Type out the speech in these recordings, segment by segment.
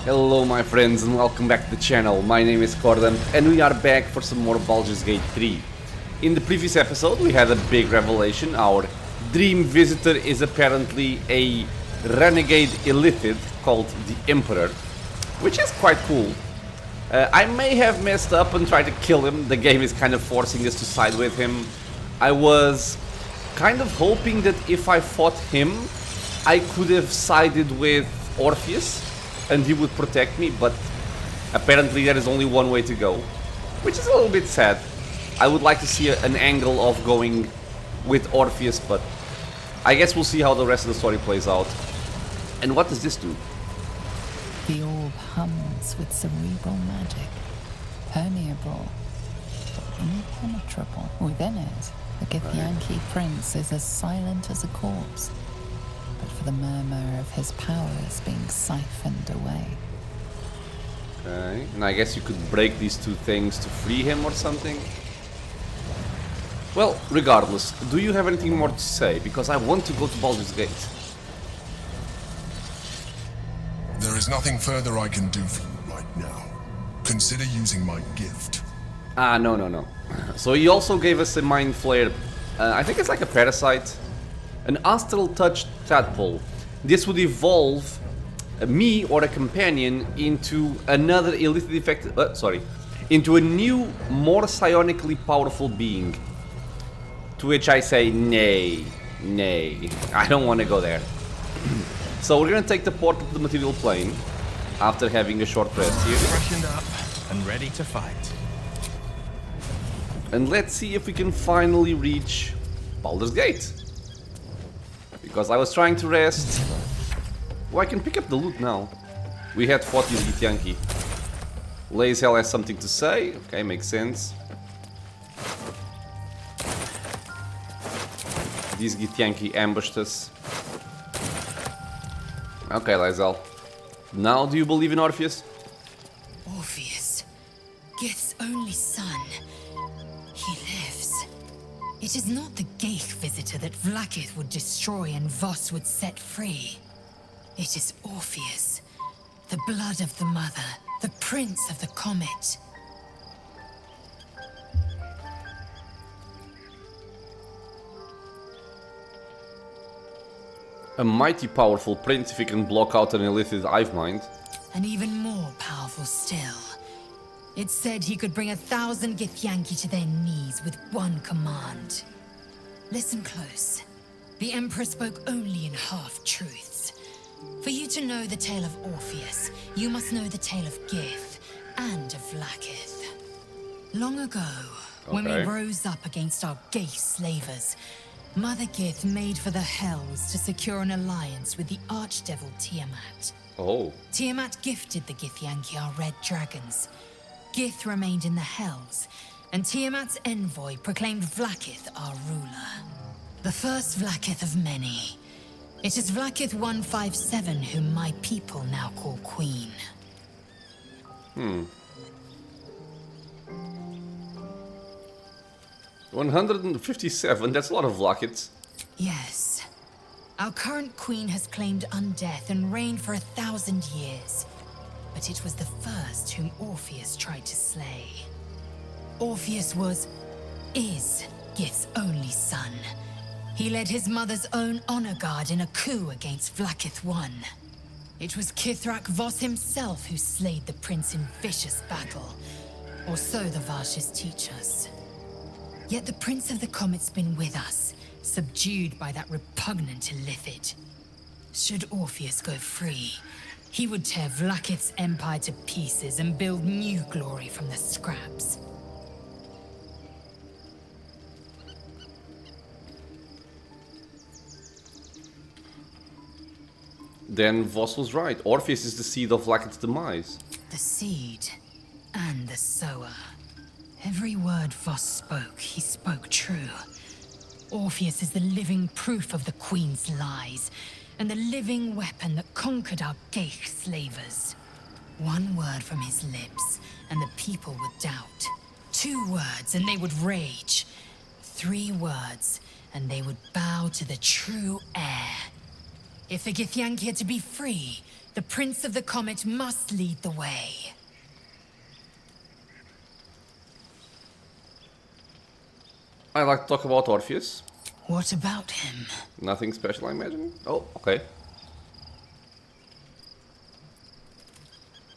Hello my friends and welcome back to the channel. My name is Cordon and we are back for some more Baldur's Gate 3. In the previous episode we had a big revelation. Our dream visitor is apparently a renegade illithid called the Emperor, which is quite cool. I may have messed up and tried to kill him. The game is kind of forcing us to side with him. I was kind of hoping that if I fought him I could have sided with Orpheus and he would protect me, but apparently there is only one way to go, which is a little bit sad. I would like to see an angle of going with Orpheus, but I guess we'll see how the rest of the story plays out. And what does this do? The orb hums with cerebral magic, permeable, but impenetrable. Within it, the Githyanki prince is as silent as a corpse, but for the murmur of his powers being siphoned away. Okay, and I guess you could break these two things to free him or something? Well, regardless, do you have anything more to say? Because I want to go to Baldur's Gate. There is nothing further I can do for you right now. Consider using my gift. No. So he also gave us a mind flare. I think it's like a parasite. An astral touch tadpole. This would evolve me or a companion into another illithid effect. Into a new, more psionically powerful being. To which I say, nay. I don't want to go there. So we're gonna take the portal to the material plane after having a short rest here. Freshened up and ready to fight. And let's see if we can finally reach Baldur's Gate. Because I was trying to rest. Oh, I can pick up the loot now. We had fought these Githyanki. Lae'zel has something to say. Okay, makes sense. These Githyanki ambushed us. Okay, Lae'zel. Now do you believe in Orpheus? Orpheus, Gith's only son. He lives. It is not the Geich visitor that Vlaakith would destroy and Voss would set free. It is Orpheus, the blood of the mother, the prince of the comet. A mighty powerful prince if he can block out an illithid hive mind. And even more powerful still. It said he could bring 1,000 Githyanki to their knees with one command. Listen close. The Emperor spoke only in half-truths. For you to know the tale of Orpheus, you must know the tale of Gith and of Vlaakith. Long ago, when we rose up against our Geich slavers, Mother Gith made for the Hells to secure an alliance with the archdevil Tiamat. Oh. Tiamat gifted the Githyanki our red dragons. Gith remained in the Hells, and Tiamat's envoy proclaimed Vlaakith our ruler. The first Vlaakith of many. It is Vlaakith 157 whom my people now call Queen. 157, that's a lot of Vlaakiths. Yes. Our current queen has claimed undeath and reigned for 1,000 years. But it was the first whom Orpheus tried to slay. Orpheus is Gith's only son. He led his mother's own honor guard in a coup against Vlaakith I. It was Kithrak Voss himself who slayed the prince in vicious battle. Or so the Varshes teach us. Yet the Prince of the Comet's been with us, subdued by that repugnant illithid. Should Orpheus go free, he would tear Vlaakith's empire to pieces and build new glory from the scraps. Then Voss was right. Orpheus is the seed of Vlaakith's demise. The seed and the sower. Every word Voss spoke, he spoke true. Orpheus is the living proof of the Queen's lies, and the living weapon that conquered our Geich slavers. One word from his lips, and the people would doubt. 2 words, and they would rage. 3 words, and they would bow to the true heir. If the Githyanki are to be free, The Prince of the Comet must lead the way. I like to talk about Orpheus. What about him? Nothing special, I imagine. Oh, okay.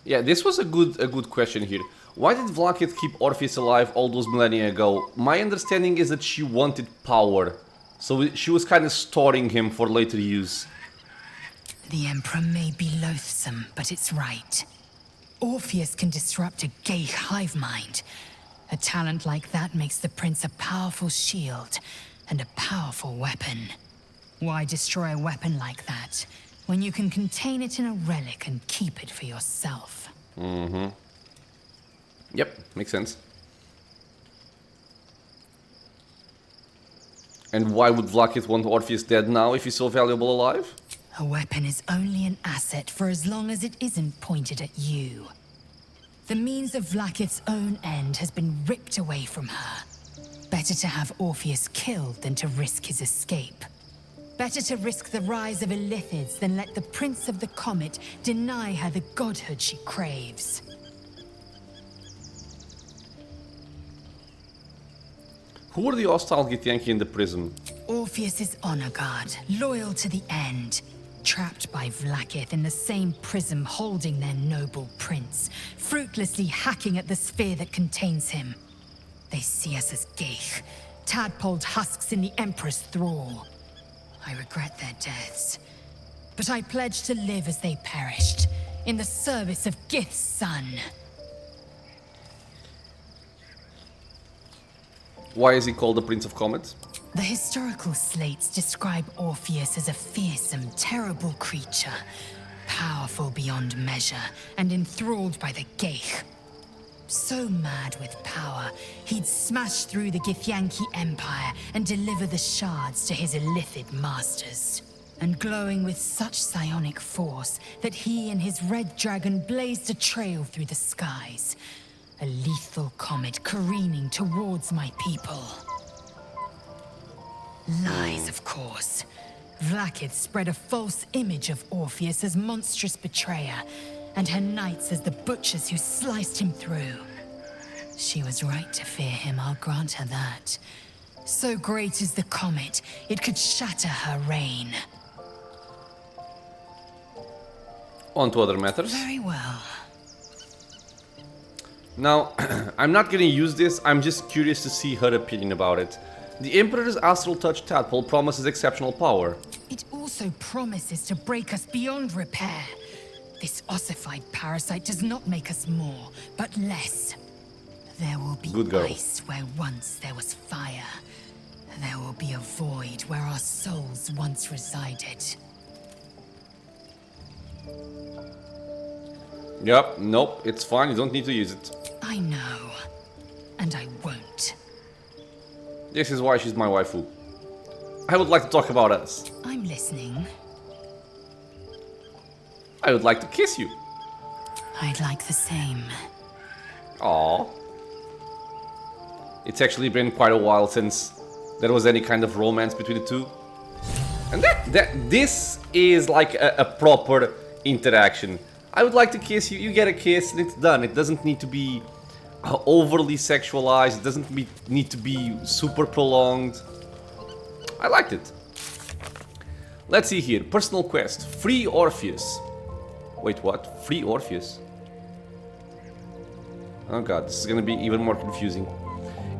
Yeah, this was a good question here. Why did Vlaakith keep Orpheus alive all those millennia ago? My understanding is that she wanted power, so she was kind of storing him for later use. The Emperor may be loathsome, but it's right. Orpheus can disrupt a gay hive mind. A talent like that makes the Prince a powerful shield and a powerful weapon. Why destroy a weapon like that when you can contain it in a relic and keep it for yourself? Mm-hmm. Yep, makes sense. And why would Vlaakith want Orpheus dead now if he's so valuable alive? A weapon is only an asset for as long as it isn't pointed at you. The means of Vlaakith's own end has been ripped away from her. Better to have Orpheus killed than to risk his escape. Better to risk the rise of Illithids than let the Prince of the Comet deny her the godhood she craves. Who are the hostile Githyanki in the prison? Orpheus's honor guard, loyal to the end. Trapped by Vlaakith in the same prism holding their noble prince, fruitlessly hacking at the sphere that contains him. They see us as geich, tadpoled husks in the Emperor's thrall. I regret their deaths, but I pledge to live as they perished, in the service of Gith's son. Why is he called the Prince of Comets? The historical slates describe Orpheus as a fearsome, terrible creature, powerful beyond measure and enthralled by the geich. So mad with power, he'd smash through the Githyanki Empire and deliver the shards to his Illithid masters. And glowing with such psionic force that he and his red dragon blazed a trail through the skies. A lethal comet careening towards my people. Lies, of course. Vlaakith spread a false image of Orpheus as monstrous betrayer, and her knights as the butchers who sliced him through. She was right to fear him, I'll grant her that. So great is the comet, it could shatter her reign. On to other matters. Very well. Now, I'm not gonna use this, I'm just curious to see her opinion about it. The Emperor's Astral Touch Tadpole promises exceptional power. It also promises to break us beyond repair. This ossified parasite does not make us more, but less. There will be Good girl. ice where once there was fire. There will be a void where our souls once resided. Yep, nope, it's fine, you don't need to use it. I know, and I won't. This is why she's my waifu. I would like to talk about us. I'm listening. I would like to kiss you. I'd like the same. Aww. It's actually been quite a while since there was any kind of romance between the two. And this is like a proper interaction. I would like to kiss you, you get a kiss and it's done. It doesn't need to be overly sexualized, it doesn't need to be super prolonged. I liked it. Let's see here, personal quest, free Orpheus. Wait, what? Free Orpheus? Oh god, this is gonna be even more confusing.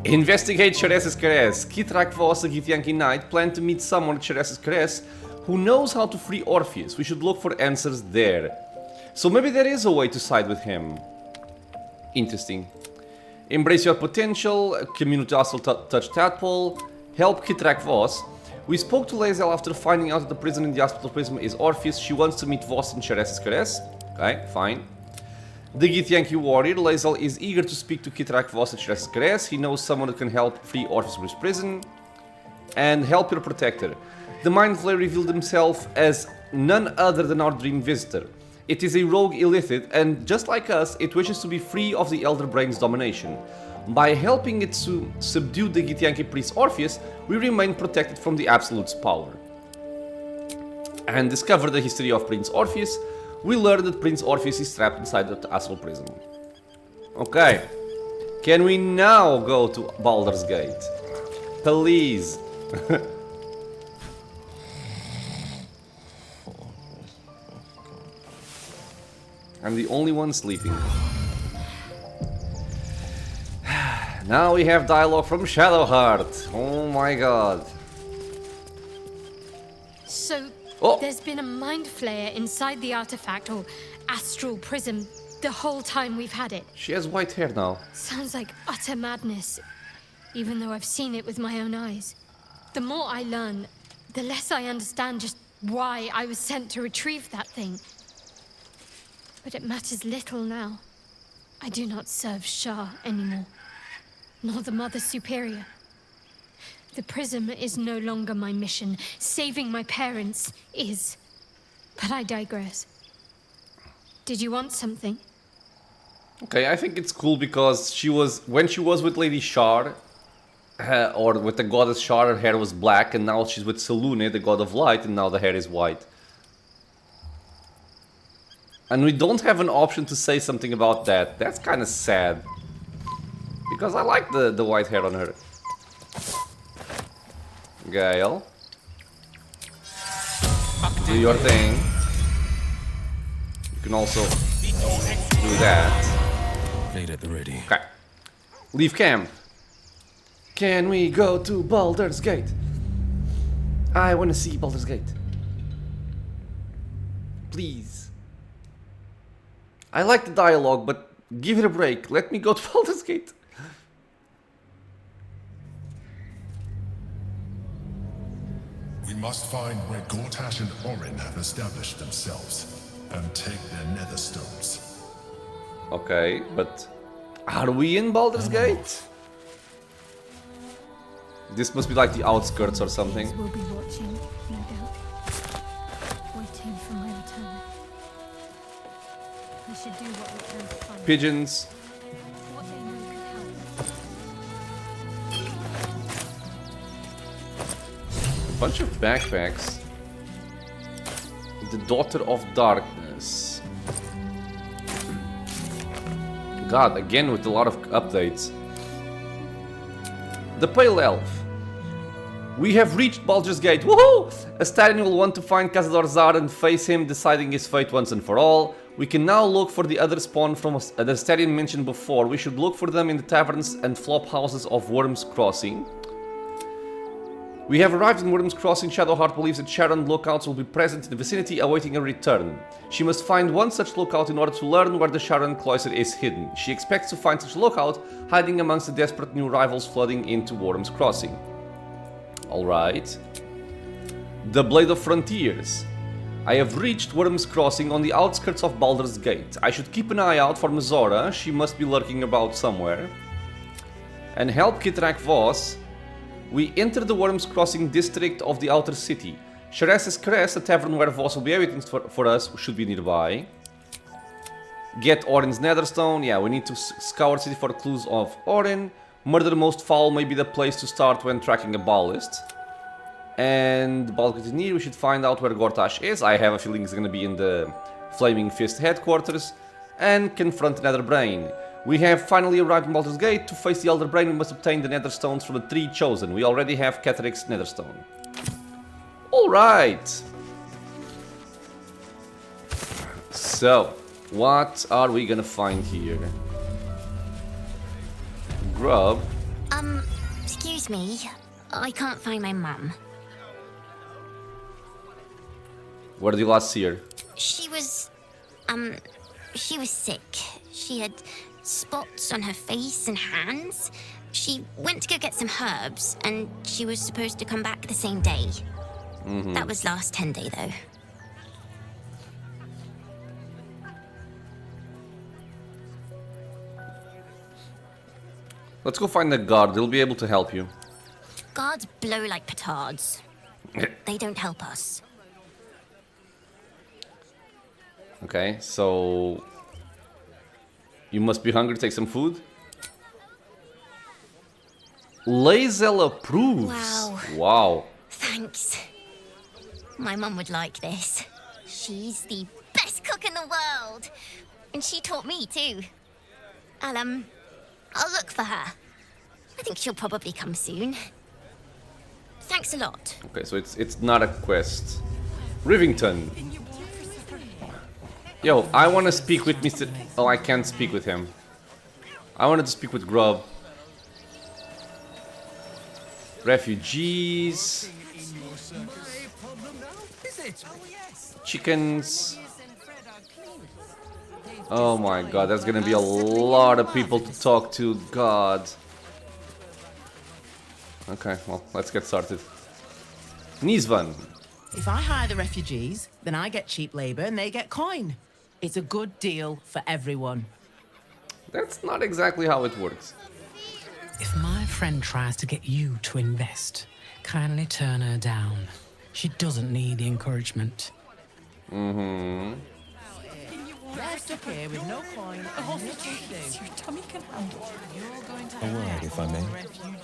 Investigate Ceres's Caress. Kitrak Vos, a Githyanki knight, plan to meet someone at Ceres's Caress who knows how to free Orpheus. We should look for answers there. So maybe there is a way to side with him. Interesting. Embrace your potential, community Astral Touch Tadpole, help Kitrak Vos. We spoke to Lae'zel after finding out that the prison in the Astral Prism is Orpheus. She wants to meet Vos in Ceres's Caress. Okay, fine. The Githyanki warrior, Lae'zel, is eager to speak to Kitrak Vos at Ceres's Caress. He knows someone who can help free Orpheus from his prison. And help your protector. The Mind Flayer revealed himself as none other than our dream visitor. It is a rogue Illithid, and just like us, it wishes to be free of the Elder Brain's domination. By helping it to subdue the Githyanki priest Orpheus, we remain protected from the Absolute's power. And discover the history of Prince Orpheus. we learn that Prince Orpheus is trapped inside the Astral Prison. Okay. Can we now go to Baldur's Gate? Please. I'm the only one sleeping. Now we have dialogue from Shadowheart. Oh my god. So, Oh. there's been a mind flayer inside the artifact or astral prism the whole time we've had it. She has white hair now. Sounds like utter madness, even though I've seen it with my own eyes. The more I learn, the less I understand just why I was sent to retrieve that thing. But it matters little now. I do not serve Shah anymore, nor the Mother Superior. The prism is no longer my mission. Saving my parents is. But I digress. Did you want something? Okay, I think it's cool because when she was with Lady Shar, or with the goddess Shar, her hair was black, and now she's with Selune, the god of light, and now the hair is white. And we don't have an option to say something about that. That's kind of sad. Because I like the white hair on her. Gael. Do your thing. You can also do that. Blade at the ready. Okay. Leave camp. Can we go to Baldur's Gate? I want to see Baldur's Gate. Please. I like the dialogue, but give it a break. Let me go to Baldur's Gate. We must find where Gortash and Orin have established themselves and take their nether stones. Okay, but are we in Baldur's Gate? This must be like the outskirts or something. We'll be watching, no doubt. Waiting for my return. We should do what we can to find Pigeons. what they know could help. A bunch of backpacks. The Daughter of Darkness. God, again with a lot of updates. The Pale Elf. We have reached Baldur's Gate. Woohoo! Astarion will want to find Cazador Zar and face him, deciding his fate once and for all. We can now look for the other spawn from the Astarion mentioned before. We should look for them in the taverns and flop houses of Worm's Crossing. We have arrived in Worm's Crossing. Shadowheart believes that Sharon lookouts will be present in the vicinity awaiting a return. She must find one such lookout in order to learn where the Sharon cloister is hidden. She expects to find such a lookout hiding amongst the desperate new rivals flooding into Worm's Crossing. Alright. The Blade of Frontiers. I have reached Worm's Crossing on the outskirts of Baldur's Gate. I should keep an eye out for Mizora. She must be lurking about somewhere. And help Kitrak Voss. We enter the Worm's Crossing district of the outer city. Sheres's Crest, a tavern where Voss will be waiting for us, should be nearby. Get Orin's Netherstone. Yeah, we need to scour the city for clues of Orin. Murder Most Foul may be the place to start when tracking a ballist. And Baldur near, we should find out where Gortash is. I have a feeling it's gonna be in the Flaming Fist headquarters. And confront Nether Brain. We have finally arrived in Baldur's Gate. To face the Elder Brain, we must obtain the Nether Stones from the Tree Chosen. We already have Catharic's Netherstone. Alright. So, what are we gonna find here? Grub. Excuse me. I can't find my mum. Where did you last see her? She was sick. She had spots on her face and hands. She went to go get some herbs, and she was supposed to come back the same day. That was last 10 day, though. Let's go find the guard. They'll be able to help you. Guards blow like petards. They don't help us. Okay, so... You must be hungry, take some food. Lae'zel approves. Wow. Wow. Thanks. My mum would like this. She's the best cook luck in the world. And she taught me too. I'll look for her. I think she'll probably come soon. Thanks a lot. Okay, so it's not a quest. Rivington. Yo, I want to speak with Mr. Oh, I can't speak with him. I wanted to speak with Grub. Refugees. Chickens. Oh my god, there's gonna be a lot of people to talk to. God. Okay, well, let's get started. Nisvan. If I hire the refugees, then I get cheap labor and they get coin. It's a good deal for everyone. That's not exactly how it works. If my friend tries to get you to invest, kindly turn her down. She doesn't need the encouragement. They're stuck here with no coin. Your tummy can handle. A word, if I may.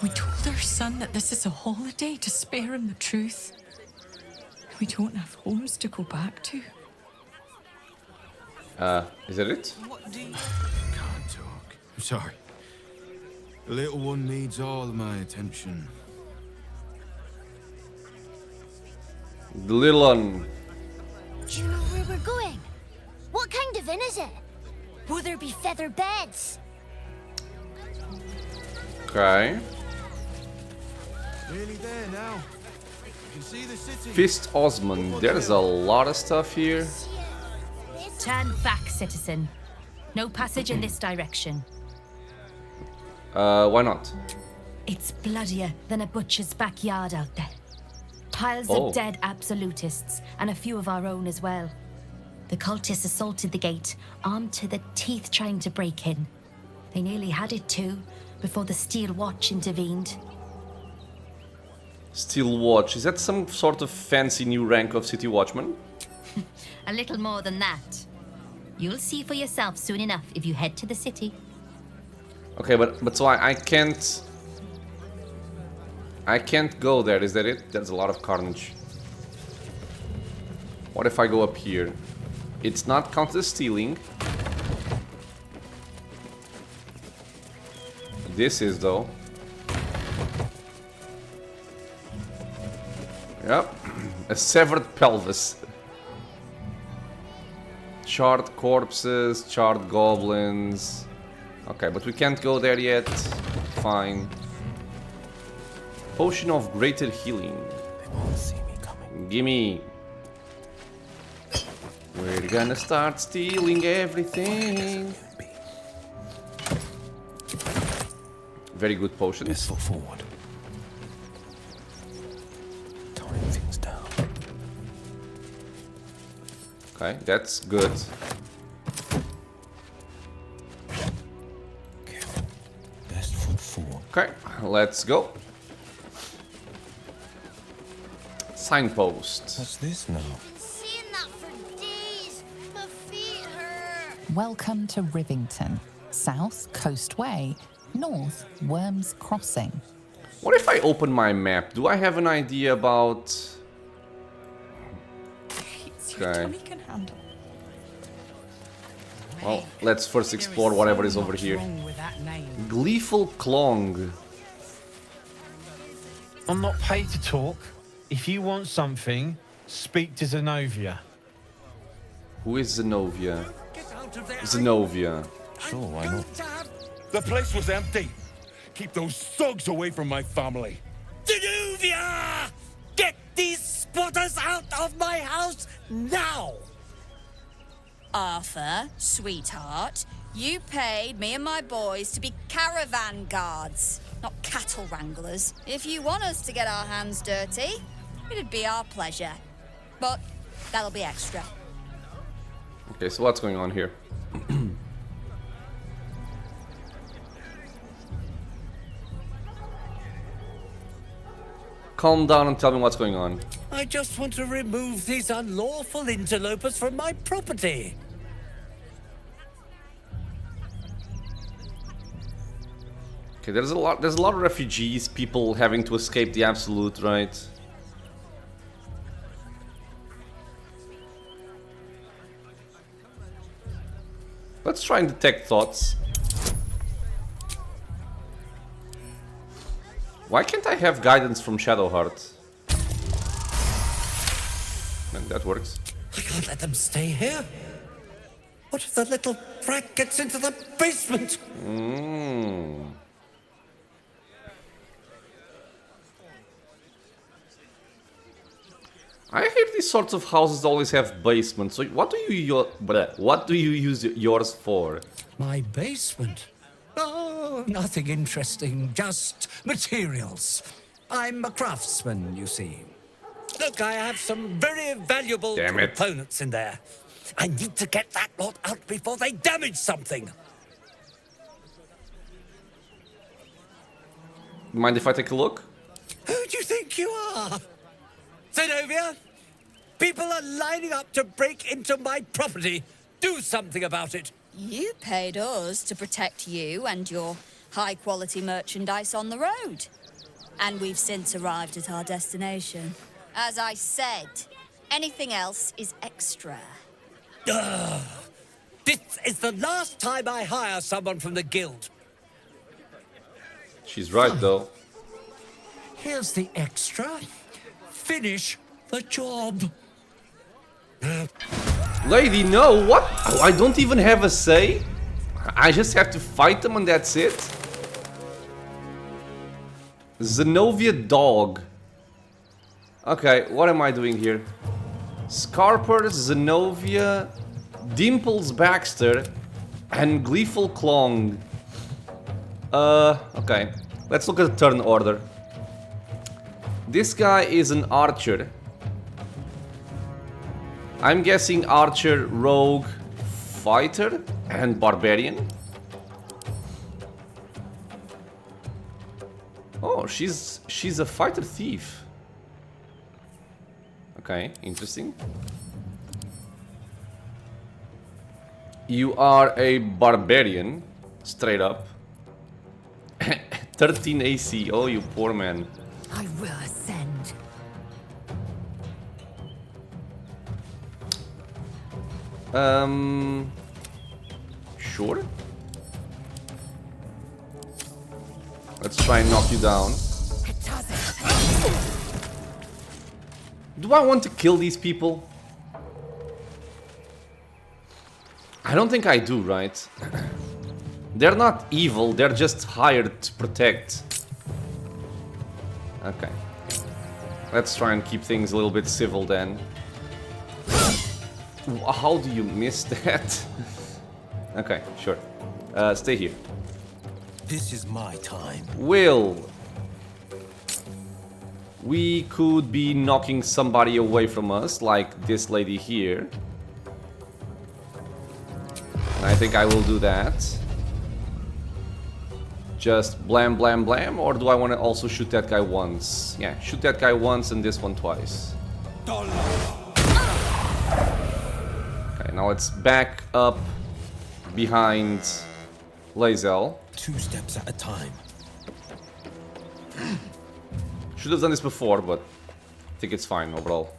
We told our son that this is a holiday to spare him the truth. We don't have homes to go back to. Is that it? Can't talk. I'm sorry. The little one needs all of my attention. The little one. Do you know where we're going? What kind of inn is it? Will there be feather beds? Okay. Nearly there now. You can see the city. Fist Osmond. There's a lot of stuff here. Turn back, citizen. No passage in this direction. Why not? It's bloodier than a butcher's backyard out there. Piles of dead absolutists, and a few of our own as well. The cultists assaulted the gate, armed to the teeth trying to break in. They nearly had it too, before the Steel Watch intervened. Steel Watch. Is that some sort of fancy new rank of City Watchman? A little more than that. You'll see for yourself soon enough if you head to the city. Okay, but so I can't go there, is that it? There's a lot of carnage. What if I go up here? It's not counted as stealing. This is though. Yep. A severed pelvis. Charred corpses, charred goblins. Okay, but we can't go there yet. Fine. Potion of greater healing. They won't see me coming. Gimme. We're gonna start stealing everything. Very good potion. Best foot forward. Tying things down. Okay, that's good. Careful. Best foot forward. Okay, let's go. Signpost. What's this now? Seeing that for days. My feet hurt. Welcome to Rivington. South, Coast Way. North, Worms Crossing. What if I open my map? Do I have an idea about... Your Okay. tummy can handle. Well, let's first explore whatever is over here. Wrong with that name. Gleeful Clong. I'm not paid to talk. If you want something, speak to Zenobia. Who is Zenobia? Zenobia. Sure, why not? The place was empty. Keep those thugs away from my family. Zenobia! Get these spotters out of my house now! Arthur, sweetheart, you paid me and my boys to be caravan guards, not cattle wranglers. If you want us to get our hands dirty, it'd be our pleasure. But that'll be extra. Okay, so what's going on here? Calm down and tell me what's going on. I just want to remove these unlawful interlopers from my property. Okay, there's a lot of refugees, people having to escape the absolute, right? Let's try and detect thoughts. Why can't I have guidance from Shadowheart? And that works. I can't let them stay here. What if the little brat gets into the basement? I hear these sorts of houses always have basements. So what do you use yours for? My basement? Oh, nothing interesting, just materials. I'm a craftsman, you see. Look, I have some very valuable components in there. I need to get that lot out before they damage something. Mind if I take a look? Who do you think you are? Zenobia? People are lining up to break into my property. Do something about it. You paid us to protect you and your high-quality merchandise on the road. And we've since arrived at our destination. As I said, anything else is extra. This is the last time I hire someone from the guild. She's right, though. Here's the extra. Finish the job. Lady, no, what? Oh, I don't even have a say? I just have to fight them and that's it? Zenobia dog. Okay, what am I doing here? Scarper, Zenobia, Dimples Baxter, and Gleeful Clong. Okay. Let's look at the turn order. This guy is an archer. I'm guessing archer, rogue, fighter, and barbarian. Oh, she's a fighter thief. Okay, interesting. You are a barbarian, straight up. 13 AC, oh you poor man. I will ascend. Sure. Let's try and knock you down. Do I want to kill these people? I don't think I do, right? They're not evil, they're just hired to protect. Okay. Let's try and keep things a little bit civil then. How do you miss that? Okay, sure. Stay here. This is my time. Will. We could be knocking somebody away from us, like this lady here. And I think I will do that. Just blam blam blam, or do I want to also shoot that guy once? Yeah, shoot that guy once and this one twice. Okay, now let's back up behind Lae'zel. 2 steps at a time. Should have done this before, but I think it's fine overall.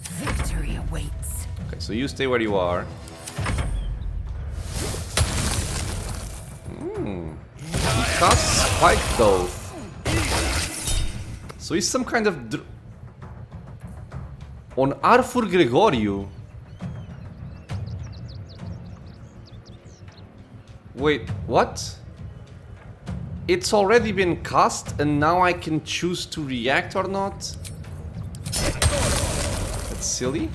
Victory awaits. Okay, so you stay where you are. He casts Spike though. So he's some kind of... On Arfur Gregoriu. Wait, what? It's already been cast and now I can choose to react or not? That's silly.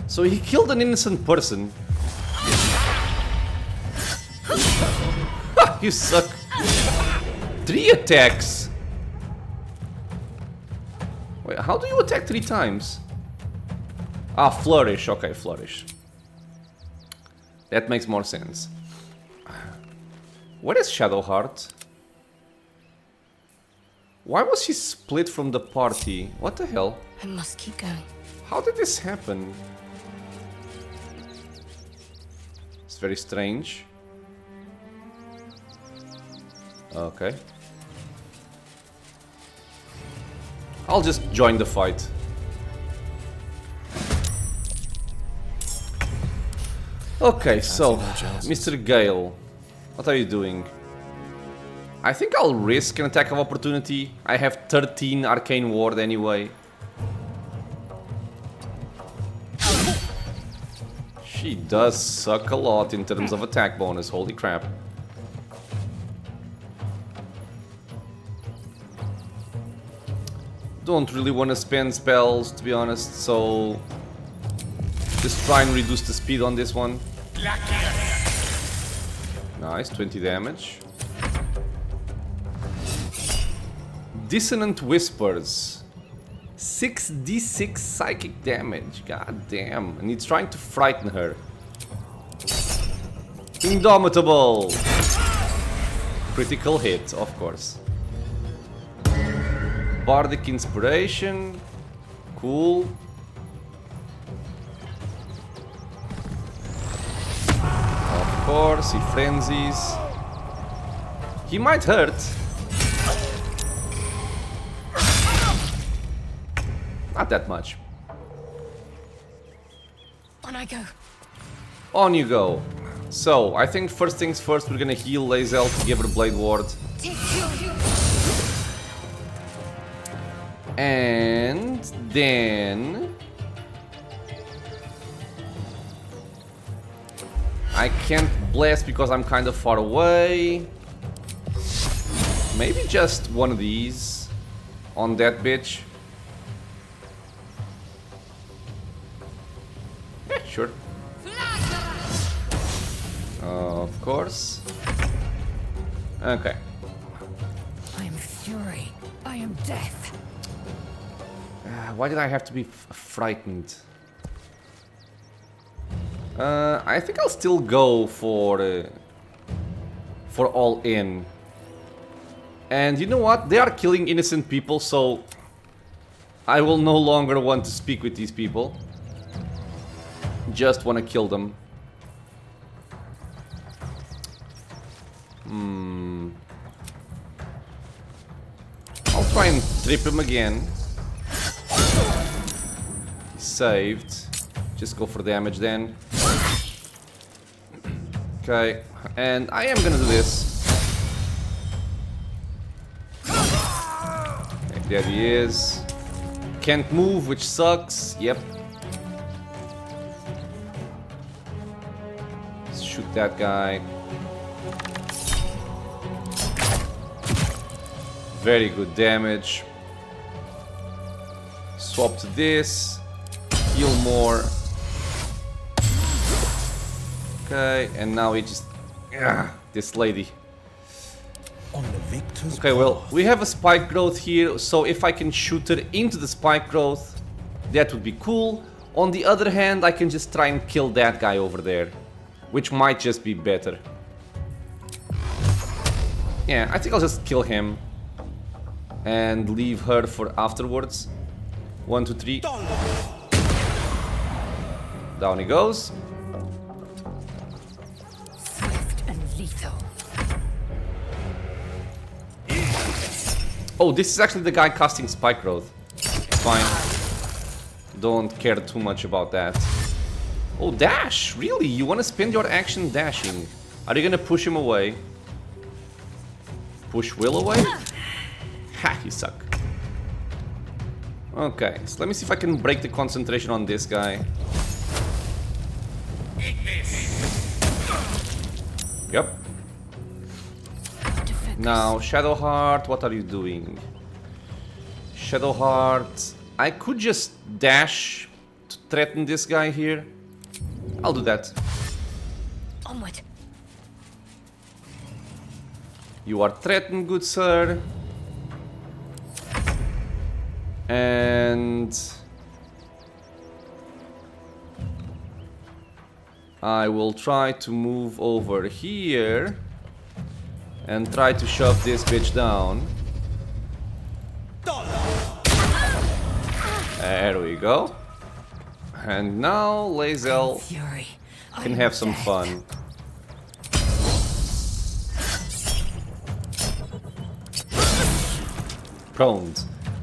So he killed an innocent person. You suck. 3 attacks. Wait, how do you attack 3 times? Ah, flourish. Okay, flourish. That makes more sense. What is Shadowheart? Why was she split from the party? What the hell? I must keep going. How did this happen? It's very strange. Okay. I'll just join the fight. Okay, so, Mr. Gale, what are you doing? I think I'll risk an attack of opportunity. I have 13 Arcane Ward anyway. She does suck a lot in terms of attack bonus, holy crap. Don't really want to spend spells, to be honest, so just try and reduce the speed on this one. Nice, 20 damage. Dissonant Whispers. 6d6 psychic damage, god damn. And it's trying to frighten her. Indomitable! Critical hit, of course. Bardic Inspiration. Cool. Of course, he frenzies. He might hurt. Not that much. On I go. On you go. So, I think first things first, we're gonna heal Lae'zel to give her Blade Ward. And then I can't blast because I'm kind of far away. Maybe just one of these on that bitch. Yeah, sure. Of course. Okay. I am fury. I am death. Why did I have to be frightened? I think I'll still go for all in. And you know what? They are killing innocent people, so I will no longer want to speak with these people. Just want to kill them. I'll try and trip him again. Saved. Just go for damage then. Okay, and I am gonna do this. Okay, there he is. Can't move, which sucks. Yep. Let's shoot that guy. Very good damage. Swap to this. Heal more. Okay, and now we just... this lady. Okay, well, we have a spike growth here, so if I can shoot her into the spike growth, that would be cool. On the other hand, I can just try and kill that guy over there, which might just be better. Yeah, I think I'll just kill him and leave her for afterwards. 1, 2, 3. Down he goes. Swift and lethal. Oh, this is actually the guy casting spike growth. Fine. Don't care too much about that. Oh, dash! Really? You want to spend your action dashing? Are you gonna push him away? Push Will away? Ha, you suck. Okay, so let me see if I can break the concentration on this guy. Yep. Now, Shadowheart, what are you doing? Shadowheart, I could just dash to threaten this guy here. I'll do that. Onward. You are threatened, good sir. And I will try to move over here and try to shove this bitch down. There we go. And now Lae'zel can have some fun. Prone.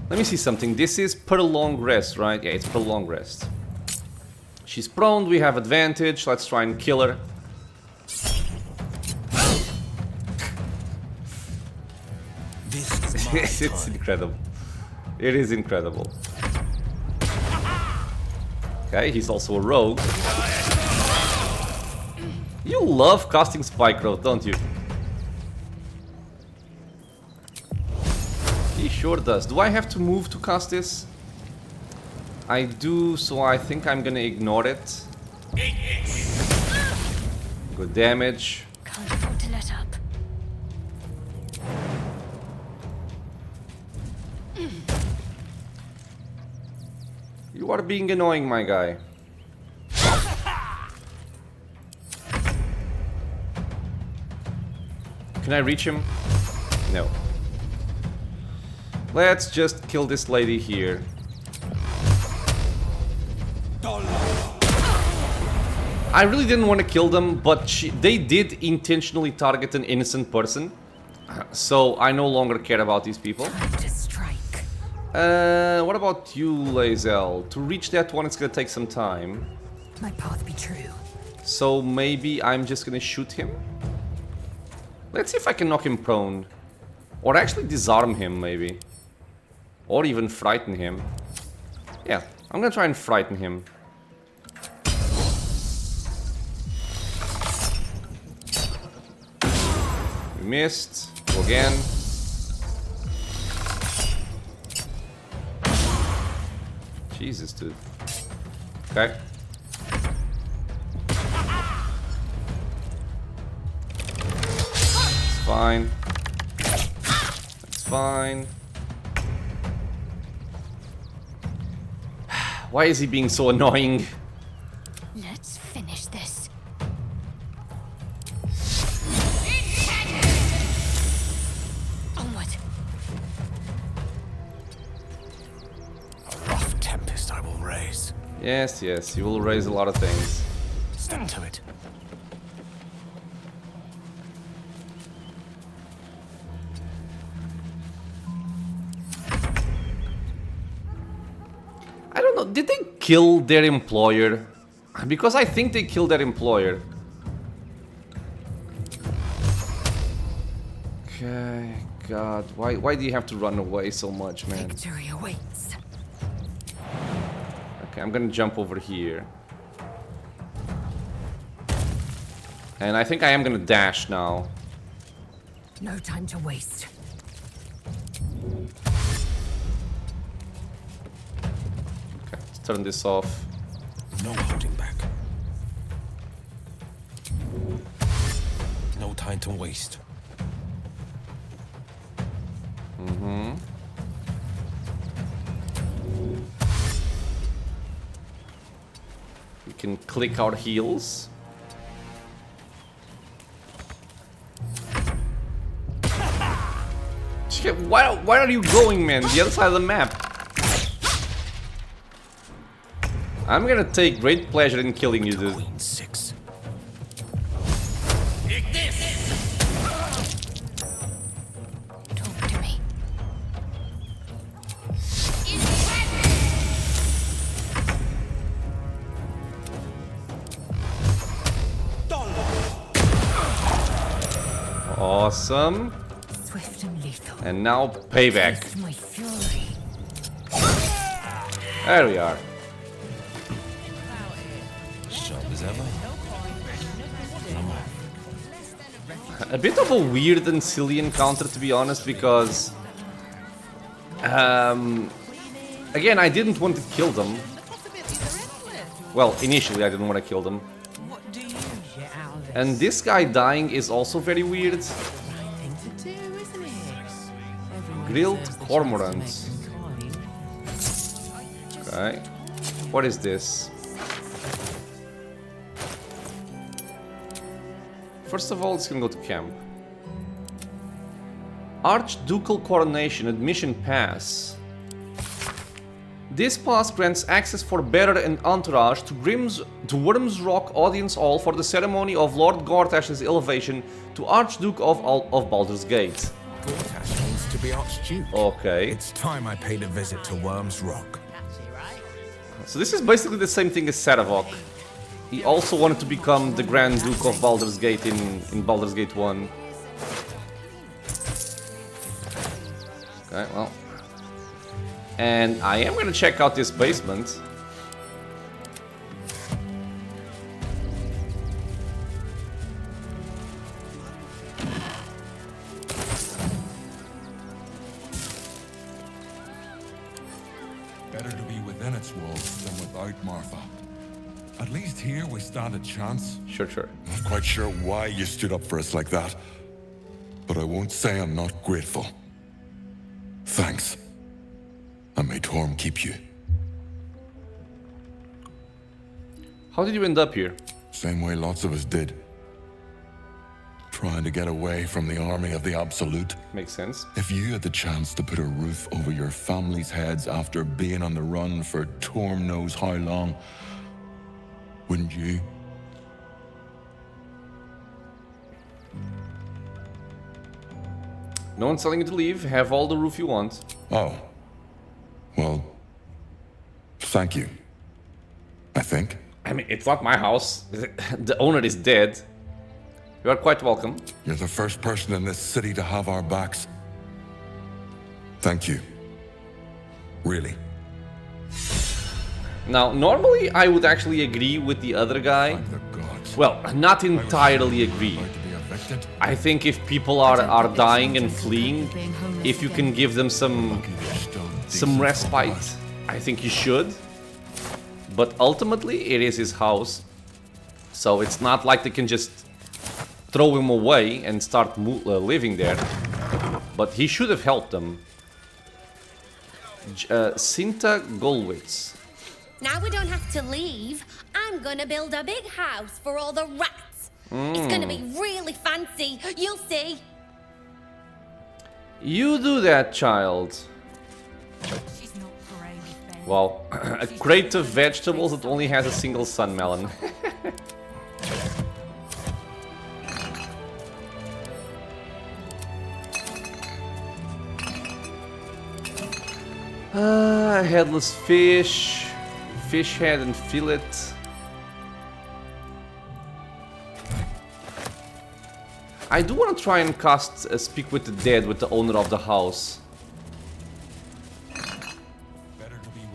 Let me see something. This is per long rest, right? Yeah, it's per long rest. She's prone, we have advantage. Let's try and kill her. It's incredible. It is incredible. Okay, he's also a rogue. You love casting Spike Growth, don't you? He sure does. Do I have to move to cast this? I do, so I think I'm gonna ignore it. Good damage. Can't afford to let up. You are being annoying, my guy. Can I reach him? No. Let's just kill this lady here. I really didn't want to kill them, but they did intentionally target an innocent person. So I no longer care about these people. What about you, Lae'zel? To reach that one, it's gonna take some time. My path be true. So maybe I'm just gonna shoot him? Let's see if I can knock him prone. Or actually disarm him, maybe. Or even frighten him. Yeah, I'm gonna try and frighten him. We missed. Go again. Jesus, dude. Okay. It's fine. It's fine. Why is he being so annoying? Let's finish this. Onward. A rough tempest I will raise. Yes, yes, you will raise a lot of things. Step to it. I don't know, did they kill their employer? Because I think they killed their employer. Okay, God, why do you have to run away so much, man? Victory awaits. Okay, I'm gonna jump over here. And I think I am gonna dash now. No time to waste. Okay, let's turn this off. No holding back. No time to waste. Mm-hmm. We can click our heals. Why are you going, man? The other side of the map. I'm gonna take great pleasure in killing you, dude. Talk to me. Awesome. Swift and lethal. And now payback. Taste my fury. There we are. Sharp as ever. A bit of a weird and silly encounter, to be honest, because again, I didn't want to kill them. Well, initially I didn't want to kill them. And this guy dying is also very weird. Grilled cormorants. Okay. What is this? First of all, it's gonna go to camp. Archducal Coronation Admission Pass. This pass grants access for bearer and entourage to Worm's Rock Audience Hall for the ceremony of Lord Gortash's elevation to Archduke of Baldur's Gate. Gortash wants to be Archduke. Okay. It's time I paid a visit to Worm's Rock. So this is basically the same thing as Saravok. He also wanted to become the Grand Duke of Baldur's Gate in Baldur's Gate 1. Okay, well. And I am gonna check out this basement. Better to be within its walls than without, Martha. At least here we stand a chance. Sure. Not quite sure why you stood up for us like that, but I won't say I'm not grateful. Thanks. And may Torm keep you. How did you end up here? Same way lots of us did. Trying to get away from the army of the Absolute. Makes sense. If you had the chance to put a roof over your family's heads after being on the run for Torm knows how long, wouldn't you? No one's telling you to leave. Have all the roof you want. Oh. Well, thank you. I think. I mean, it's not my house. The owner is dead. You are quite welcome. You're the first person in this city to have our backs. Thank you. Really. Now, normally I would actually agree with the other guy. Well, not entirely agree. I think if people are dying and fleeing, if you can give them some respite, I think you should. But ultimately, it is his house, so it's not like they can just throw him away and start living there. But he should have helped them. Sinta Golwitz. Now we don't have to leave. I'm gonna build a big house for all the rats. It's gonna be really fancy. You'll see. You do that, child. She's not brave. Well, a crate of vegetables that only has a single sun melon. Headless fish, fish head and fillet. I do want to try and cast Speak with the Dead with the owner of the house.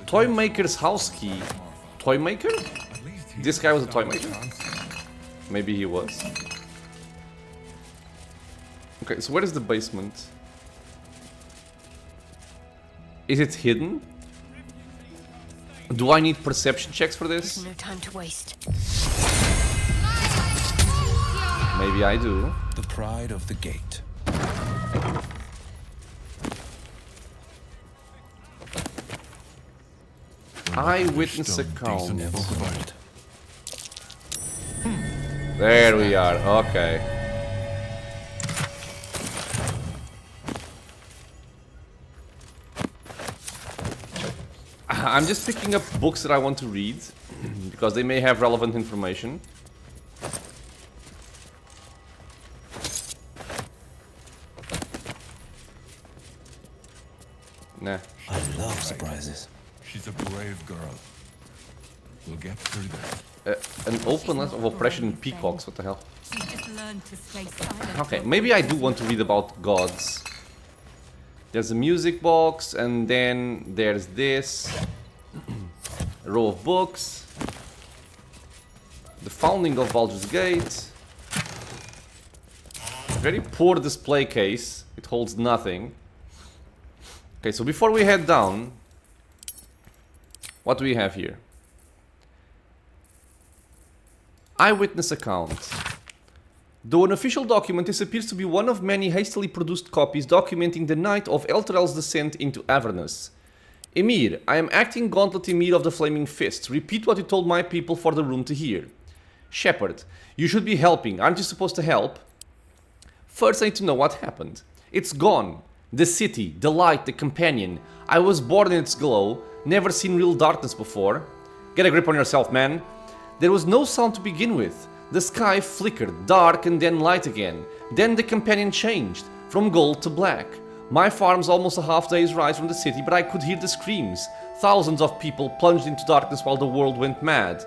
Toy Maker's house key. Toy Maker? This guy was a toy maker? Maybe he was. Okay, so where is the basement? Is it hidden? Do I need perception checks for this? No time to waste. Maybe I do. The pride of the gate. Eyewitness account. There we are. Okay. I'm just picking up books that I want to read because they may have relevant information. Nah. I love surprises. She's a brave girl. We'll get through this. An openness of oppression in peacocks. What the hell? Okay, maybe I do want to read about gods. There's a music box, and then there's this. A row of books. The founding of Baldur's Gate. Very poor display case. It holds nothing. Okay, so before we head down, what do we have here? Eyewitness account. Though an official document, this appears to be one of many hastily produced copies documenting the night of Elturel's descent into Avernus. Emir, I am acting Gauntlet Emir of the Flaming Fist. Repeat what you told my people for the room to hear. Shepard, you should be helping. Aren't you supposed to help? First, I need to know what happened. It's gone. The city, the light, the companion. I was born in its glow. Never seen real darkness before. Get a grip on yourself, man. There was no sound to begin with. The sky flickered, dark and then light again. Then the companion changed, from gold to black. My farm's almost a half day's ride from the city, but I could hear the screams. thousands of people plunged into darkness while the world went mad.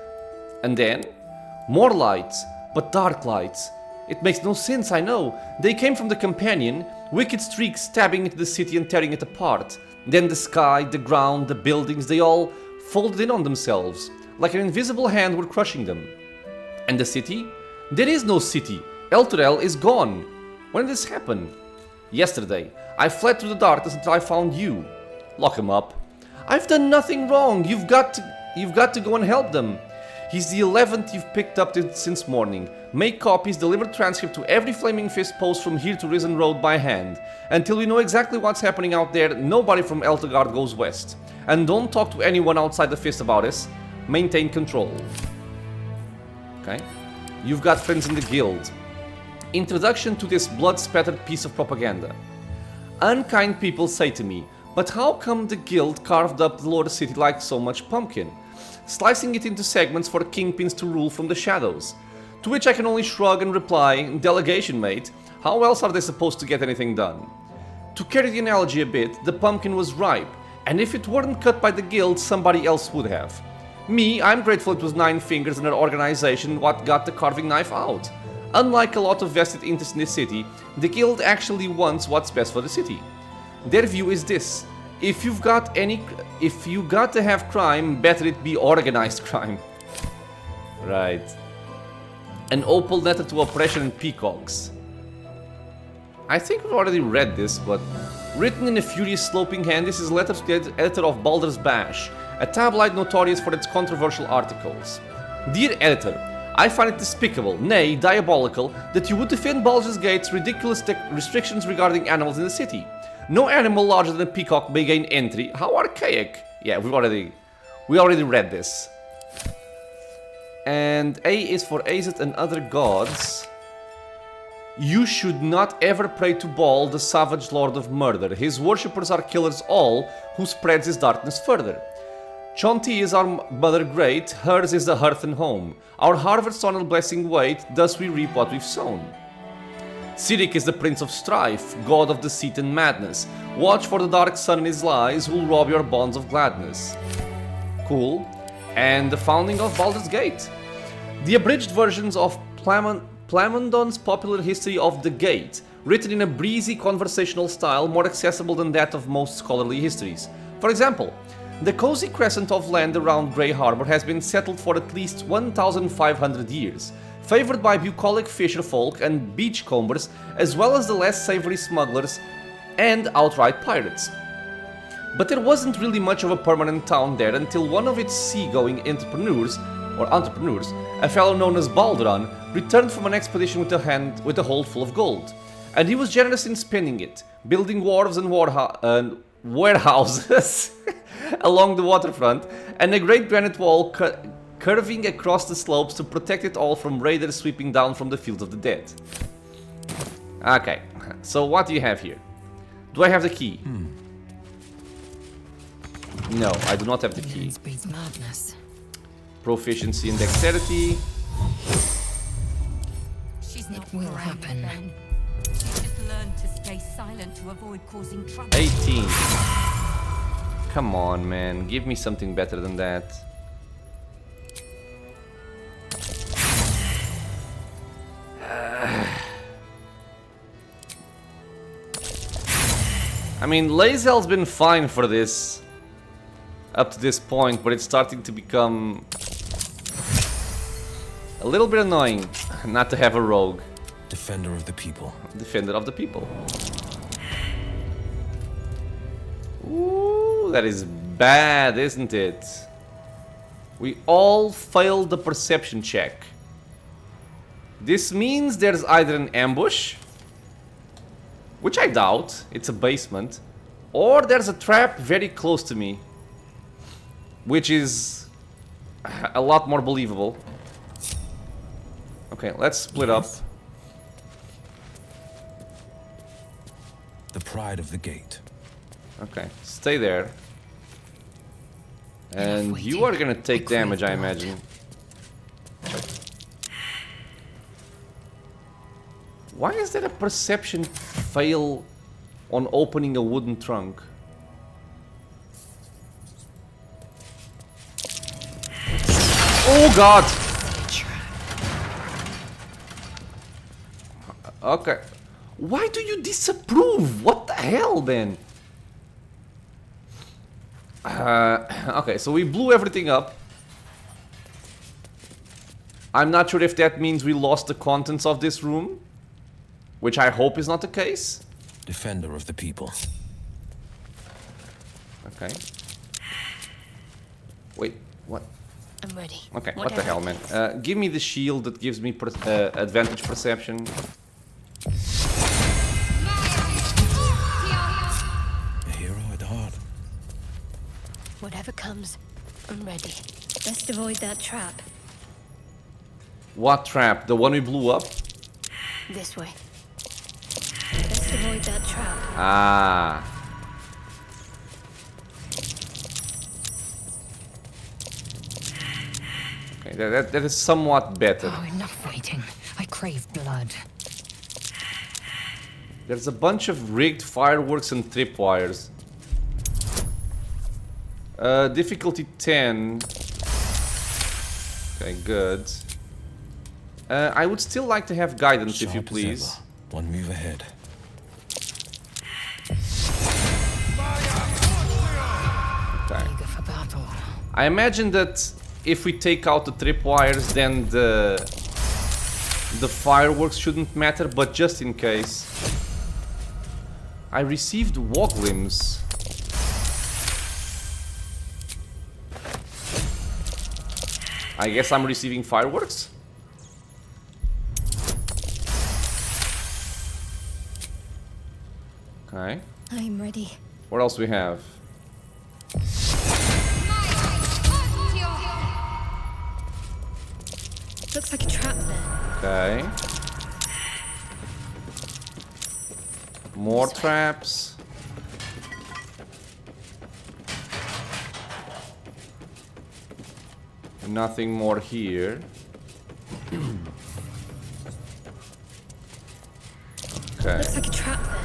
And then, more lights, but dark lights. It makes no sense, I know. They came from the companion, wicked streaks stabbing into the city and tearing it apart. Then the sky, the ground, the buildings, they all folded in on themselves, like an invisible hand were crushing them. And the city? There is no city. Elturel is gone. When did this happen? Yesterday. I fled through the darkness until I found you. Lock him up. I've done nothing wrong. You've got to go and help them. He's the 11th you've picked up since morning. Make copies, deliver transcript to every Flaming Fist post from here to Risen Road by hand. Until we know exactly what's happening out there, nobody from Eltegard goes west. And don't talk to anyone outside the Fist about this. Maintain control. Okay. You've got friends in the guild. Introduction to this blood-spattered piece of propaganda. Unkind people say to me, but how come the guild carved up the Lord City like so much pumpkin? Slicing it into segments for kingpins to rule from the shadows. To which I can only shrug and reply, delegation mate, how else are they supposed to get anything done? To carry the analogy a bit, the pumpkin was ripe, and if it weren't cut by the guild, somebody else would have. Me, I'm grateful it was Nine Fingers and her organization what got the carving knife out. Unlike a lot of vested interests in the city, the guild actually wants what's best for the city. Their view is this: if you got to have crime, better it be organized crime. Right. An opal letter to oppression and peacocks. I think we've already read this, but written in a furious sloping hand, this is a letter to the editor of Baldur's Bash, a tabloid notorious for its controversial articles. Dear editor, I find it despicable, nay, diabolical, that you would defend Baldur's Gate's ridiculous restrictions regarding animals in the city. No animal larger than a peacock may gain entry. How archaic! Yeah, we already read this. And A is for Azet and other gods. You should not ever pray to Baal, the savage lord of murder. His worshippers are killers all, who spreads his darkness further. Chonti is our mother great, hers is the hearth and home. Our Harvidsson and blessing wait, thus we reap what we've sown. Sirik is the prince of strife, god of deceit and madness. Watch for the dark sun in his lies, who'll rob your bonds of gladness. Cool. And the founding of Baldur's Gate. The abridged versions of Plamondon's popular history of the Gate, written in a breezy conversational style more accessible than that of most scholarly histories. For example, the cozy crescent of land around Grey Harbor has been settled for at least 1,500 years, favored by bucolic fisherfolk and beachcombers, as well as the less savory smugglers and outright pirates. But there wasn't really much of a permanent town there until one of its seagoing entrepreneurs, a fellow known as Baldur, returned from an expedition with a hold full of gold. And he was generous in spending it, building wharves and warehouses along the waterfront, and a great granite wall curving across the slopes to protect it all from raiders sweeping down from the fields of the dead. Okay, so what do you have here? Do I have the key? No, I do not have the key. Madness. Proficiency in dexterity. She's not will happen. Just learn to stay silent to avoid causing trouble. 18. Come on, man. Give me something better than that. I mean, Lae'zel's been fine for this up to this point, but it's starting to become a little bit annoying not to have a rogue. Defender of the people. Defender of the people. Ooh, that is bad, isn't it? We all failed the perception check. This means there's either an ambush, which I doubt, it's a basement, or there's a trap very close to me, which is a lot more believable. Okay, let's split up. The pride of the gate. Okay, stay there. And you are gonna take damage, I imagine. Why is there a perception fail on opening a wooden trunk? God! Okay. Why do you disapprove? What the hell, then? Okay, so we blew everything up. I'm not sure if that means we lost the contents of this room, which I hope is not the case. Defender of the people. Okay. Wait, what? I'm ready. Okay, what the hell, man? Give me the shield that gives me advantage perception. A hero at heart. Whatever comes, I'm ready. Best avoid that trap. What trap? The one we blew up? This way. Best avoid that trap. Ah. Okay, that is somewhat better. Oh, enough waiting. I crave blood. There's a bunch of rigged fireworks and tripwires. Difficulty 10. Okay, good. I would still like to have guidance, if you please. One move ahead. Okay. Eager for battle. I imagine that if we take out the tripwires, then the fireworks shouldn't matter, but just in case. I received walk limbs. I guess I'm receiving fireworks? Okay. I'm ready. What else we have? Looks like a trap there. Okay. More traps. Nothing more here. Okay. Looks like a trap there.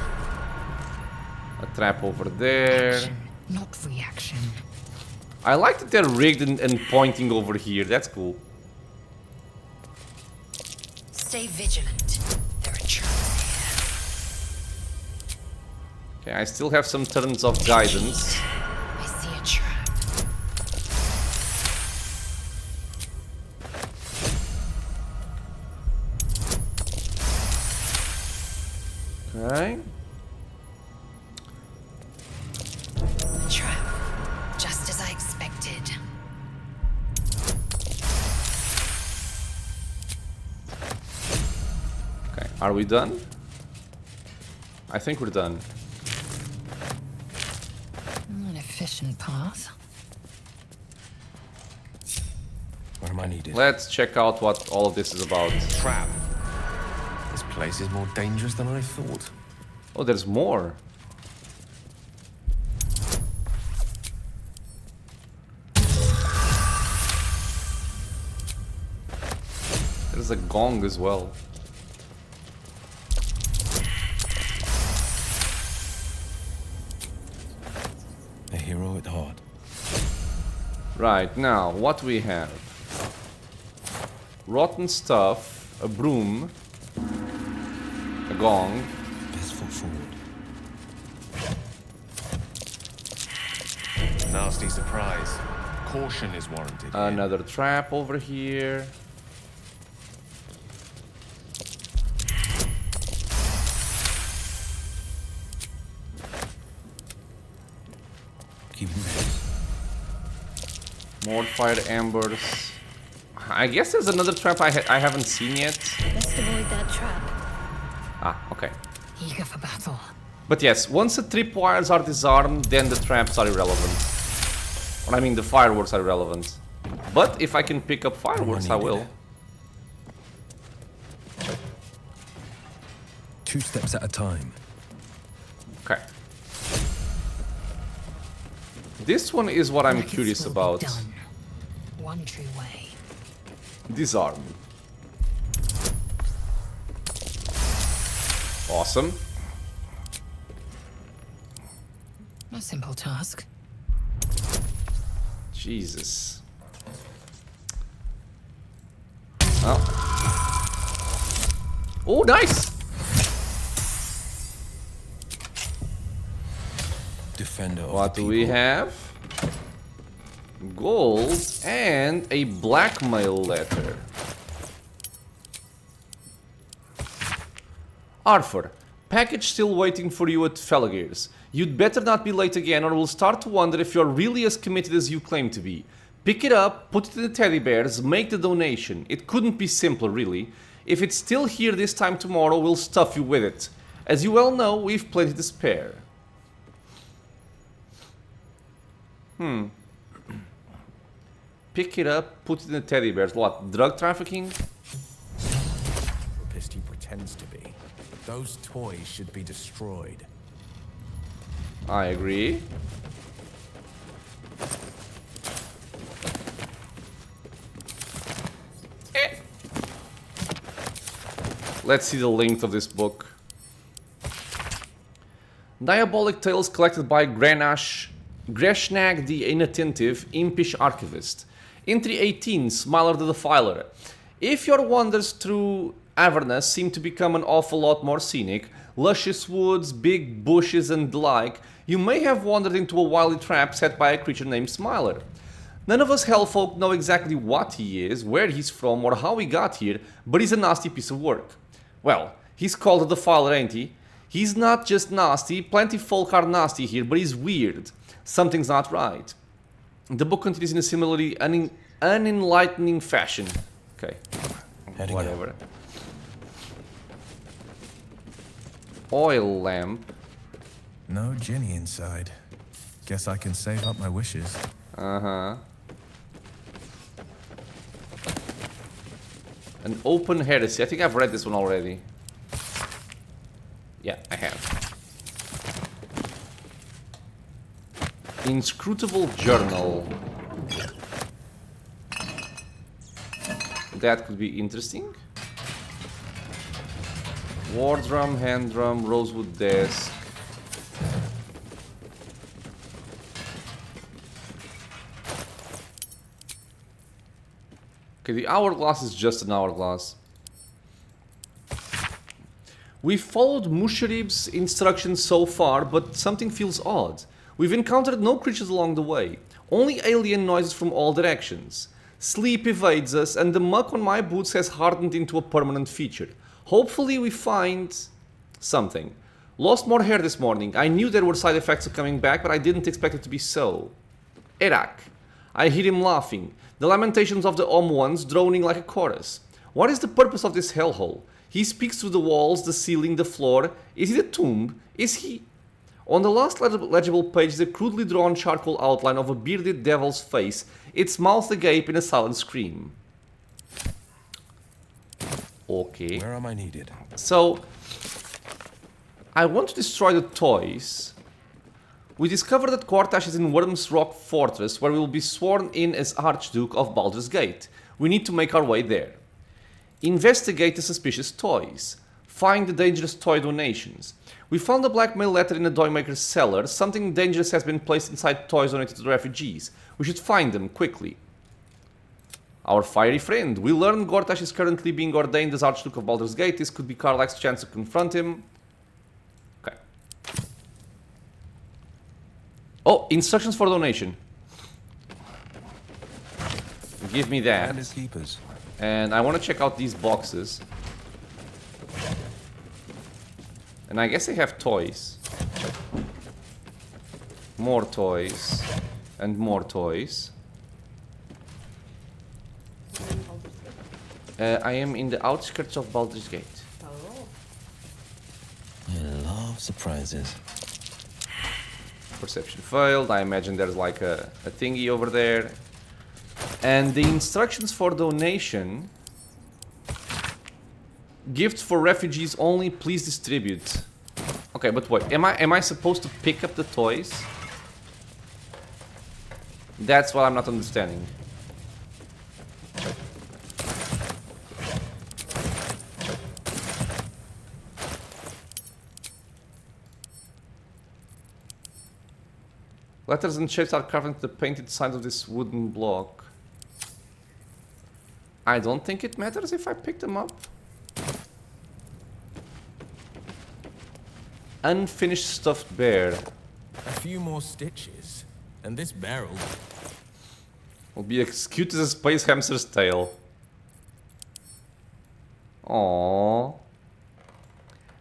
A trap over there. Action, not reaction. I like that they're rigged and pointing over here. That's cool. Stay vigilant. There are traps here. Okay, I still have some turns of guidance. I see a trap. Okay. A trap. Just as I expected. Okay, are we done? I think we're done. An efficient path. Where am I needed? Let's check out what all of this is about. Trap. This place is more dangerous than I thought. Oh, there's more. There's a gong as well. A hero at heart. Right, now, what we have? Rotten stuff, a broom, a gong. Best foot forward. Nasty surprise. Caution is warranted. Another trap over here. Keeping pace. More fire embers. I guess there's another trap I haven't seen yet. Best avoid that trap. Ah, okay. Eager for battle. But yes, once the tripwires are disarmed, then the traps are irrelevant. Or I mean, the fireworks are irrelevant. But if I can pick up fireworks, I will. 2 steps at a time. Okay. This one is what I'm Like curious this will about. be done. One true way. Disarm. Awesome. A simple task. Jesus. Oh, nice! Defender of What do we have? Gold and a blackmail letter. Arthur, package still waiting for you at Felagir's. You'd better not be late again or we'll start to wonder if you're really as committed as you claim to be. Pick it up, put it in the teddy bears, make the donation. It couldn't be simpler, really. If it's still here this time tomorrow, we'll stuff you with it. As you well know, we've plenty to spare. Pick it up, put it in the teddy bears. What, drug trafficking? Pissed he pretends to be. Those toys should be destroyed. I agree. Let's see the length of this book. Diabolic tales collected by Greshnag the Inattentive, Impish Archivist. Entry 18, Smiler the Defiler. If your wanders through Avernus seem to become an awful lot more scenic, luscious woods, big bushes and the like, you may have wandered into a wily trap set by a creature named Smiler. None of us hellfolk know exactly what he is, where he's from or how he got here, but he's a nasty piece of work. Well, he's called a Defiler, ain't he? He's not just nasty, plenty folk are nasty here, but he's weird. Something's not right. The book continues in a similarly unenlightening fashion. Okay, whatever. Oil lamp. No Ginny inside. Guess I can save up my wishes. Uh-huh. An open heresy. I think I've read this one already. Yeah, I have. Inscrutable journal. That could be interesting. War drum, hand drum, rosewood desk. Okay, the hourglass is just an hourglass. We've followed Musharib's instructions so far, but something feels odd. We've encountered no creatures along the way, only alien noises from all directions. Sleep evades us, and the muck on my boots has hardened into a permanent feature. Hopefully we find something. Lost more hair this morning. I knew there were side effects of coming back, but I didn't expect it to be so. Erak. I hear him laughing. The lamentations of the ones droning like a chorus. What is the purpose of this hellhole? He speaks through the walls, the ceiling, the floor. Is he the tomb? Is he... On the last legible page is a crudely drawn charcoal outline of a bearded devil's face, its mouth agape in a silent scream. Okay. Where am I needed? So, I want to destroy the toys. We discover that Kortash is in Worm's Rock Fortress, where we will be sworn in as Archduke of Baldur's Gate. We need to make our way there. Investigate the suspicious toys. Find the dangerous toy donations. We found a blackmail letter in a toymaker's cellar. Something dangerous has been placed inside toys donated to the refugees. We should find them quickly. Our fiery friend. We learn Gortash is currently being ordained as Archduke of Baldur's Gate. This could be Karlach's chance to confront him. Okay. Oh, instructions for donation. Give me that. And his keepers. And I want to check out these boxes. And I guess they have toys. More toys. And more toys. I am in the outskirts of Baldur's Gate. I love surprises. Perception failed. I imagine there's like a thingy over there. And the instructions for donation. Gifts for refugees only, please distribute. Okay, but wait, am I supposed to pick up the toys? That's what I'm not understanding. Letters and shapes are carved into the painted sides of this wooden block. I don't think it matters if I pick them up. Unfinished stuffed bear. A few more stitches, and this barrel will be as cute as a space hamster's tail. Aww.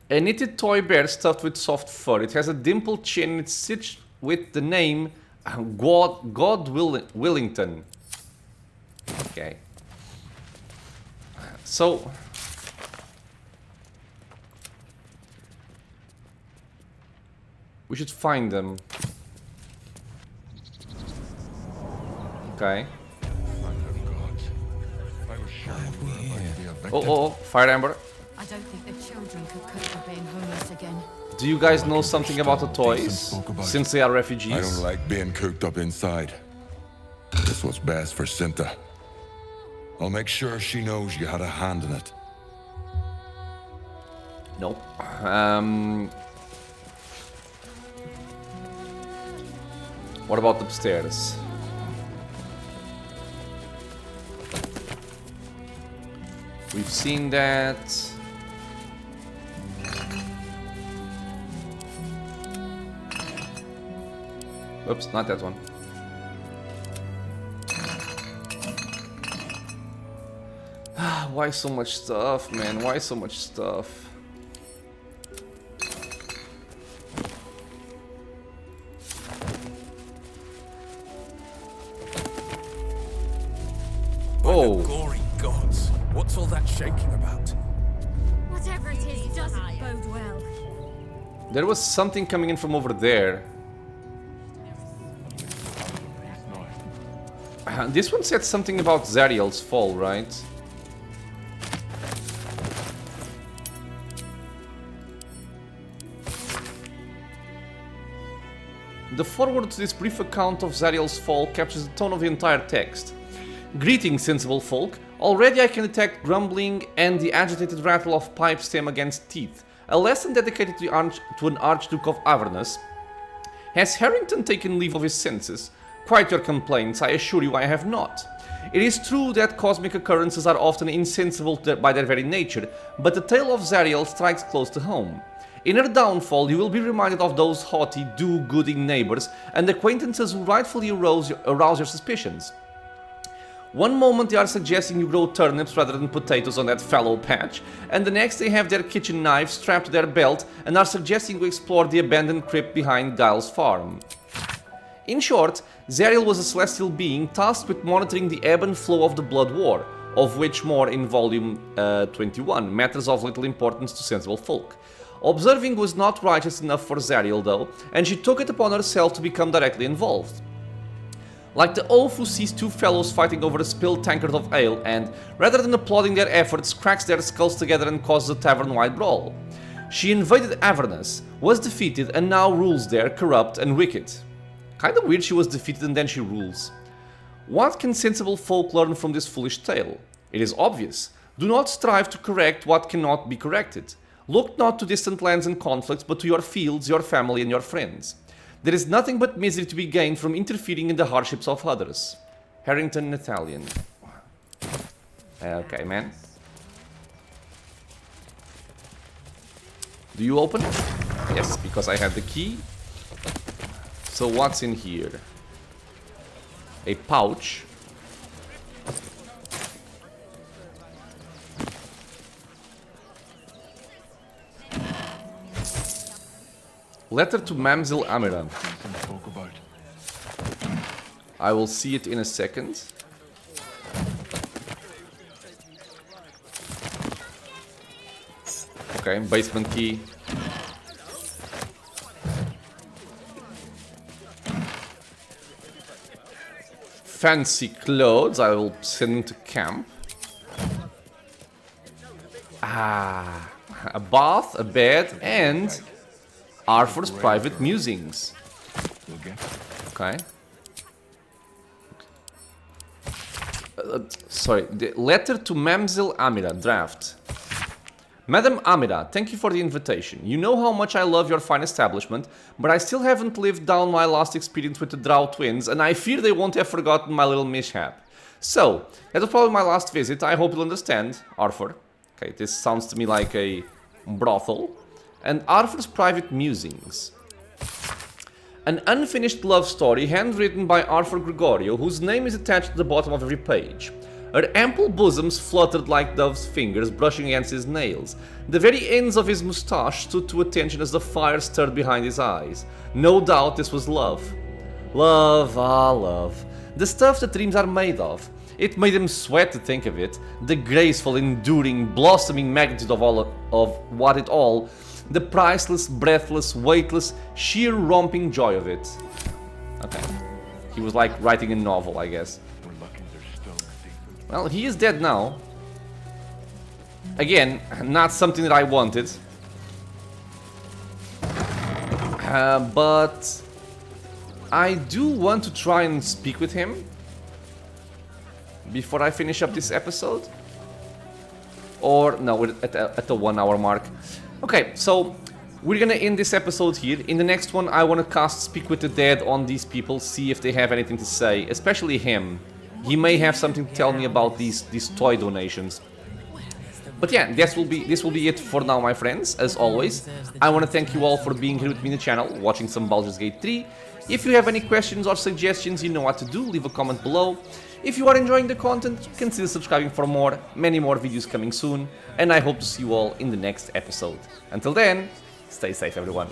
A knitted toy bear stuffed with soft fur. It has a dimpled chin and it's stitched with the name Wellington. Okay. So we should find them. Okay. Oh, Fire Ember. I don't think the children could cope with being homeless again. Do you guys know something about the toys? Since they are refugees? I don't like being cooped up inside. This was best for Cinta. I'll make sure she knows you had a hand in it. Nope. What about upstairs? We've seen that. Oops, not that one. Why so much stuff, man? Why so much stuff? Oh. Gory gods. What's all that shaking about? Whatever it is doesn't bode well. There was something coming in from over there. This one said something about Zariel's fall, right? The foreword to this brief account of Zariel's fall captures the tone of the entire text. Greetings, sensible folk. Already I can detect grumbling and the agitated rattle of pipe stem against teeth. A lesson dedicated to an Archduke of Avernus. Has Harrington taken leave of his senses? Quite your complaints, I assure you I have not. It is true that cosmic occurrences are often insensible by their very nature, but the tale of Zariel strikes close to home. In her downfall, you will be reminded of those haughty, do-gooding neighbors and acquaintances who rightfully arouse your suspicions. One moment they are suggesting you grow turnips rather than potatoes on that fallow patch, and the next they have their kitchen knife strapped to their belt and are suggesting you explore the abandoned crypt behind Giles' farm. In short, Zariel was a celestial being tasked with monitoring the ebb and flow of the Blood War, of which more in volume 21, matters of little importance to sensible folk. Observing was not righteous enough for Zariel though, and she took it upon herself to become directly involved. Like the oaf who sees two fellows fighting over a spilled tankard of ale and, rather than applauding their efforts, cracks their skulls together and causes a tavern-wide brawl. She invaded Avernus, was defeated, and now rules there, corrupt and wicked. Kinda weird she was defeated and then she rules. What can sensible folk learn from this foolish tale? It is obvious. Do not strive to correct what cannot be corrected. Look not to distant lands and conflicts, but to your fields, your family, and your friends. There is nothing but misery to be gained from interfering in the hardships of others. Harrington, Italian. Okay, man. Do you open? Yes, because I have the key. So what's in here? A pouch. Letter to Mamzil Amiran. I will see it in a second. Okay, basement key. Fancy clothes, I will send him to camp. Ah, a bath, a bed, and Arthur's private musings. Okay. Sorry, the letter to Mamzil Amira, draft. Madam Amira, thank you for the invitation. You know how much I love your fine establishment, but I still haven't lived down my last experience with the Drow twins, and I fear they won't have forgotten my little mishap. So, that was probably my last visit. I hope you'll understand, Arthur. Okay, this sounds to me like a brothel. And Arthur's private musings. An unfinished love story handwritten by Arthur Gregorio, whose name is attached to the bottom of every page. Her ample bosoms fluttered like dove's fingers brushing against his nails. The very ends of his moustache stood to attention as the fire stirred behind his eyes. No doubt this was love. Love, ah love. The stuff that dreams are made of. It made him sweat to think of it. The graceful, enduring, blossoming magnitude of what it all. The priceless, breathless, weightless, sheer romping joy of it. Okay. He was like writing a novel, I guess. Well, he is dead now. Again, not something that I wanted. But I do want to try and speak with him before I finish up this episode. Or, no, at the 1 hour mark. Okay, so we're gonna end this episode here. In the next one, I want to cast Speak with the Dead on these people, see if they have anything to say, especially him. He may have something to tell me about these toy donations. But yeah, this will be it for now, my friends. As always, I want to thank you all for being here with me in the channel, watching some Baldur's Gate 3. If you have any questions or suggestions, you know what to do, leave a comment below. If you are enjoying the content, consider subscribing for more, many more videos coming soon, and I hope to see you all in the next episode. Until then, stay safe everyone.